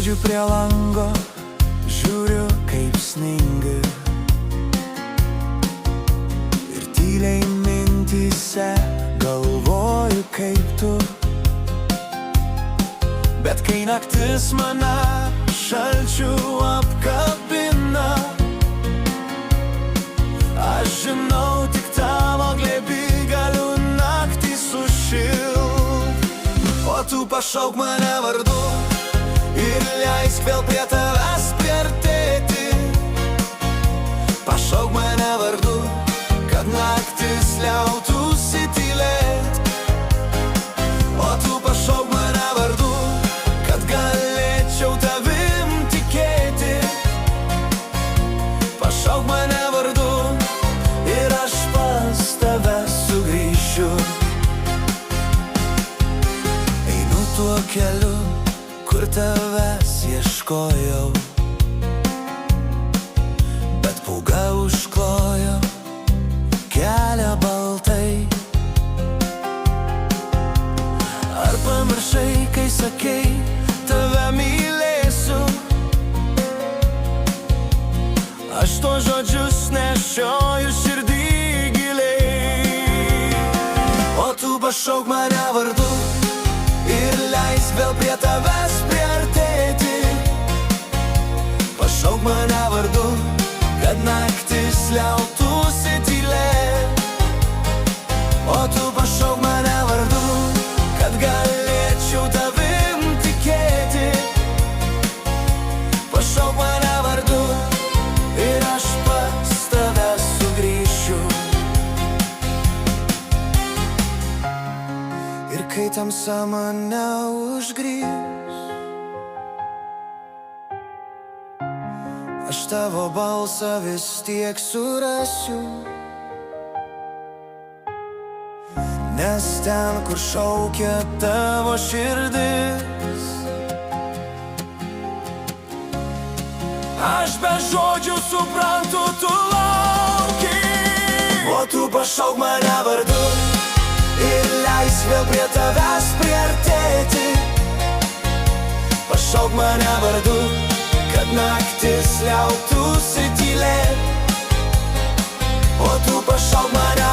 Sėdžiu prie lango, žiūriu kaip sninga, ir tyliai mintyse galvoju kaip tu. Bet kai naktis mane šalčiu apkabina, aš žinau, tik tavo glėby galiu naktį sušilt. O tu pašauk mane vardu ir leisk vėl prie tavęs priartėti. Pašauk mane vardu, kad naktis liautųsi tylėt. O tu pašauk mane vardu, kad galėčiau tavim tikėti. Pašauk mane vardu ir aš pas tave sugrįšiu. Einu tuo keliu, kur tavęs ieškojau, bet pūga užklojo kelią baltai. Ar pamiršai, kai sakei, tave mylėsiu? Aš tuos žodžius nešioju širdį giliai. O tu pašauk mane vardu ir leisk vėl prie tavęs priartėti. Pašauk mane vardu, kad naktis liautųsi tylėt. O tu pašauk mane vardu, kad galėčiau tavim tikėti. Pašauk mane vardu ir aš pas tave sugrįšiu. Ir kai tamsa mane užgrįs, aš tavo balsą vis tiek surasiu. Nes ten, kur šaukia tavo širdis, aš be žodžių suprantu, tu lauki. O tu pašauk mane vardu ir leisk vėl prie tavęs priartėti. Pašauk mane vardu, kad naktis liautųsi tylėt. O tu pašauk mane